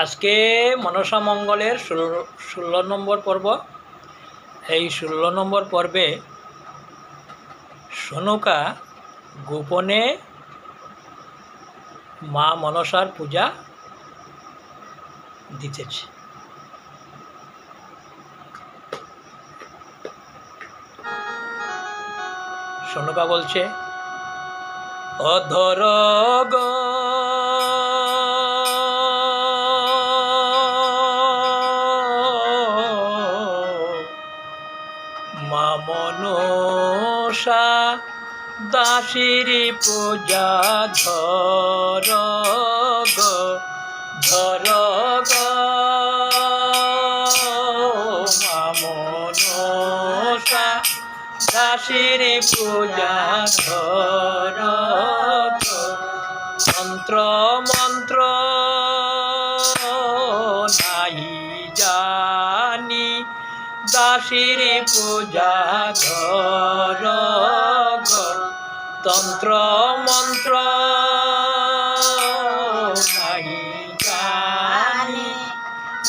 আজকে মনসা মঙ্গলের 16 নম্বর পর্ব। এই 16 নম্বর পর্বে সনুকা গোপনে মা মনসার পূজা দিতেছে। সনুকা বলছে, অধর গো মা মনসা দাসীর পূজা ধর গো, ধর গো মা মনসা দাসীর পূজা ধর গো। মন্ত্র মন্ত্র নাই জানি দাসীর পূজা ধর গো। তন্ত্র মন্ত্র নাই জানি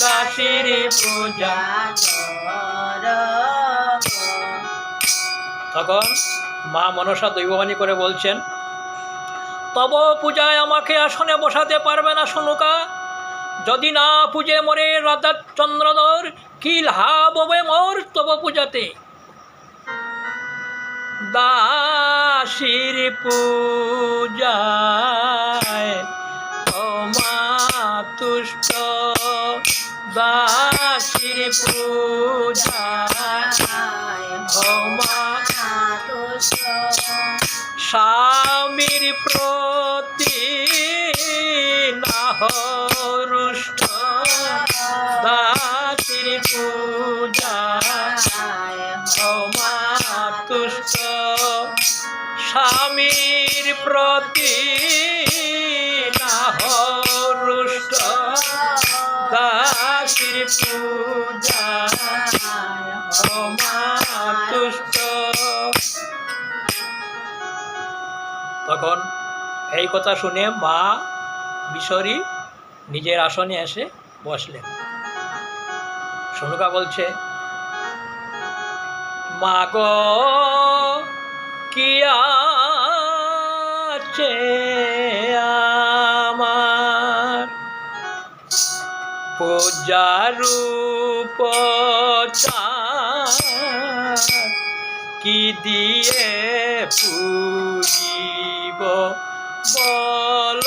দাসীর পূজা ধর গো। তখন মা মনসা দৈববাণী করে বলছেন, তব পূজায় আমাকে আসনে বসাতে পারবে না সনুকা। যদি না পূজে মরে রাজা চন্দ্রধর, কি লাভ হবে মোর তব পূজাতে। দাসীর পূজায় ও মা তুষ্ট, দাসীর পূজায় ও মা তুষ্ট। স্বামীর প্রতি না রুষ্ট, দাসীর পূজায় ও মা তুষ্ট। স্বামীর প্রতি না রুষ্ট, দাসীর পূজায় ও মা তুষ্ট। তখন এই কথা শুনে মা বিশরী নিজের আসনে এসে বসলেন। সনুকা বলছে, মা গো কি আছে আমার, পূজার উপচার কি দিয়ে পূজিব বল।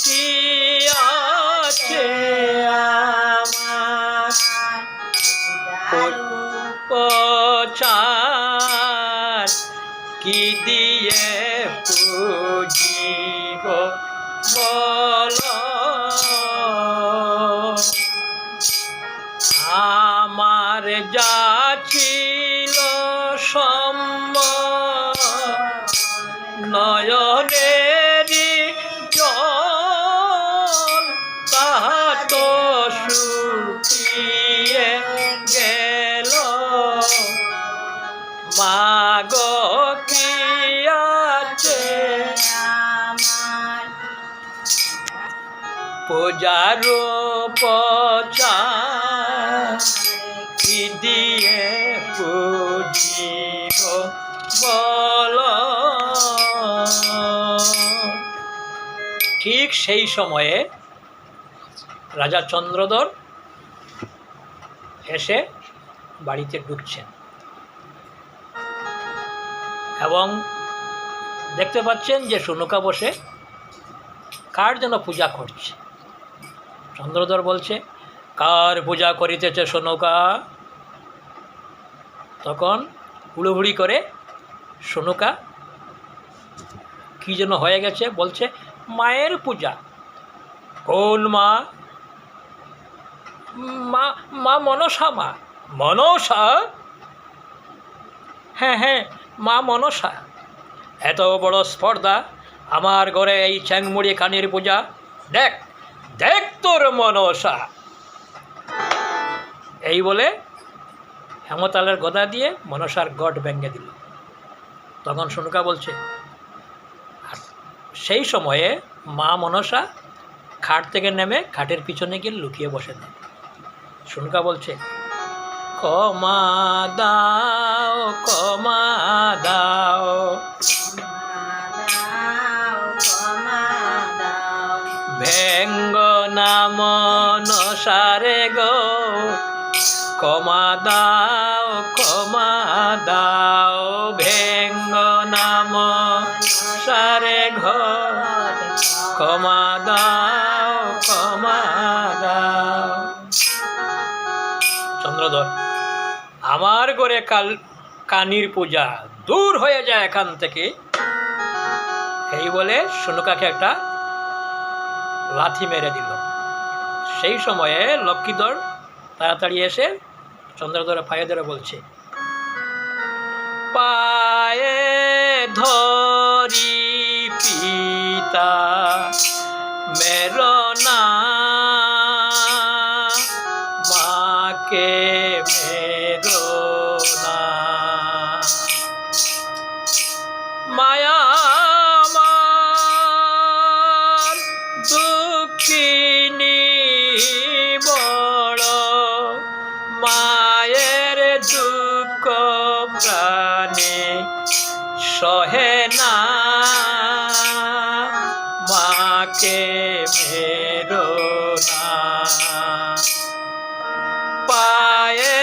কি আছে আমার উপচার কি দিয়ে পূজিব বল। আমার যা ছিল নয়নেরই জল, তাহা তো শুকিয়ে গেল। মা গো কি আছে আমার, পূজার উপচার কি দিয়ে পূজিব বল। ঠিক সেই সময়ে রাজা চন্দ্রধর এসে বাড়িতে ঢুকছেন এবং দেখতে পাচ্ছেন যে সনুকা বসে কার যেন পূজা করছে। চন্দ্রধর বলছে, কার পূজা করিতেছে সনুকা? তখন হুড়োহুড়ি করে সনুকা কি যেন হয়ে গেছে, বলছে, মায়ের পূজা। কোন মা? মা মা মনসা। মা মনসা? হ্যাঁ হ্যাঁ, মা মনসা। এত বড় স্পর্ধা আমার ঘরে এই চ্যাংমুড়ি কানির পূজা। দেখ দেখ তোর মনসা। এই বলে হেমতালের গদা দিয়ে মনসার গট ভেঙে দিল। তখন সনুকা বলছে, সেই সময়ে মা মনসা খাট থেকে নেমে খাটের পিছনে গিয়ে লুকিয়ে বসে দেয়। শুনকা বলছে, ক্ষমা দাও, ক্ষমা দাও, ভেঙ্গ না মনসারে গো, ক্ষমা দাও, ক্ষমা দাও, ভেঙ্গ না মনসারে ঘর, ক্ষমা দাও, ক্ষমা দাও। চন্দ্রধর, আমার ঘরে কানির পূজা, দূর হয়ে যায় এখান থেকে। এই বলে শুনুকাকে একটা লাথি মেরে দিল। সেই সময়ে লক্ষ্মীধর তাড়াতাড়ি এসে চন্দ্রধরের পায়ে ধরে বলছে, পায়ে ধরি পিতা মেরো না, মাকে মেরো না, মায়া আমার দুঃখিনী বড়, মায়ের দুঃখ প্রাণে সহে না, মাকে মেরো না, পায়ে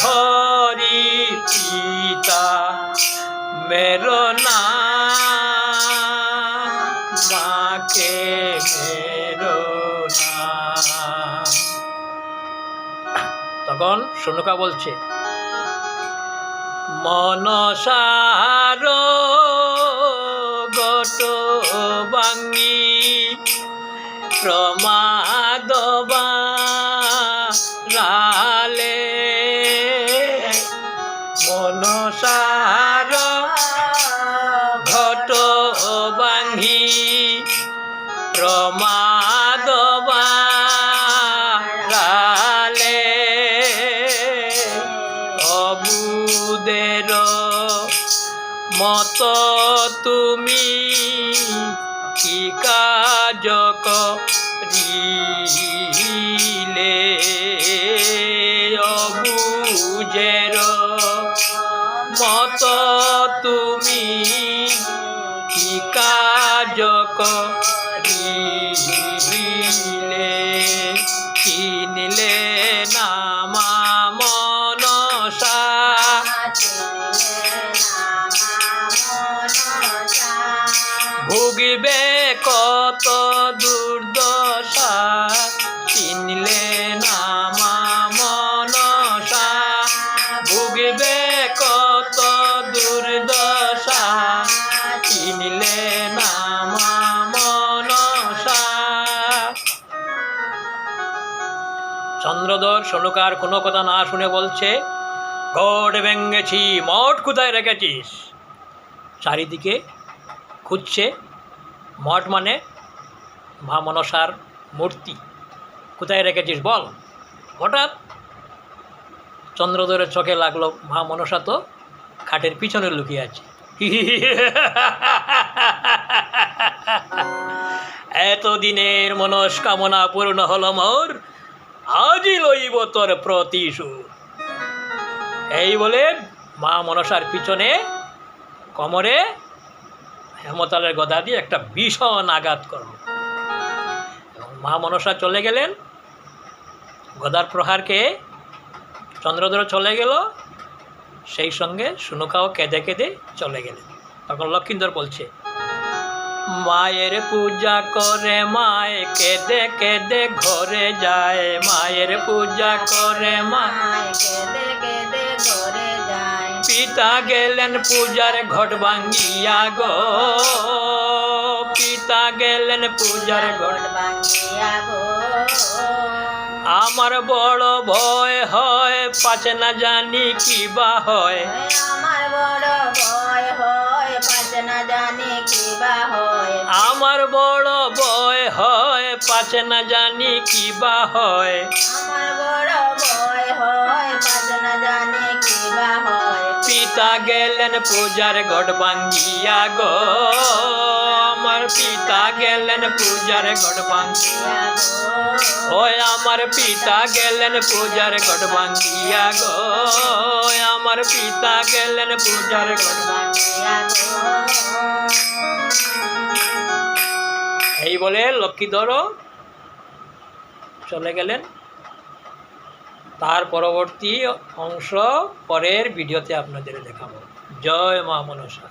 ধরি পিতা মেরো না, মাকে মেরো না। তখন শুনুকা বলছে, মনসার গট ভাঙি প্রমাদ বাড়ালে, মনসার ঘট ভাঙি প্রমাদ বাড়ালে, অবুদের মত তুমি কি কাজ করিলে, অবুজের মত তুমি কি কাজ করিলে, কিনলে না মা মনসা, ভুগিবে কত দুর্দশা, কিনলে না মা মনসা, ভুগিবে কত দুর্দশা, কিনলে না মা মনসা। চন্দ্রধর শুনুকার কোনো কথা না শুনে বলছে, ঘট ভেঙেছি, মঠ কোথায় রেখেছিস? চারিদিকে খুঁজছে, মঠ মানে মা মনসার মূর্তি, কোথায় রেখেছিস বল। হঠাৎ চন্দ্রধরের চোখে লাগলো মা মনসা তো খাটের পিছনে লুকিয়ে আছে। এতদিনের মনস্কামনা পূর্ণ হল মোর, আজই লইব তোর প্রতিশোধ। এই বলে মা মনসার পিছনে কোমরে হেমতালের গদা দিয়ে একটা ভীষণ আঘাত করল এবং মা মনসা চলে গেলেন। গদার প্রহারকে চন্দ্রধর চলে গেল, সেই সঙ্গে শুনুকাও কেঁদে কেঁদে চলে গেলেন। তখন লক্ষ্মীধর বলছে, মায়ের পূজা করে মায় কেঁদে কেঁদে ঘরে যায়, মায়ের পূজা করে মায় কেঁদে কেঁদে ঘরে যায়, পিতা গেলেন পূজার ঘট ভাঙ্গিয়া গো, পিতা গেলেন পূজার ঘট ভাঙ্গিয়া গো, আমার বড় ভয় হয়, পাছে না জানি কি বা হয়, আমার বড় ভয় হয়, পাছে না জানি কি বা হয়, আমার বড় ভয় হয়, পাছে না জানি কি বা হয়, আমার বড় ভয় হয়, পাছে না জানি কি বা হয়, পিতা গেলেন পূজার ঘট ভাঙ্গিয়া গো, আমার আমার পিতা গেলেন পূজার ঘট ভাঙ্গিয়া ওই আমার পিতা গেলেন পূজার ঘট ভাঙ্গিয়া গো আমার পিতা গেলেন পূজার ঘট ভাঙ্গিয়া এই বলে লক্ষ্মীধর চলে গেলেন। তার পরবর্তী অংশ পরের ভিডিওতে আপনাদের দেখাবো। জয় মা মনসা।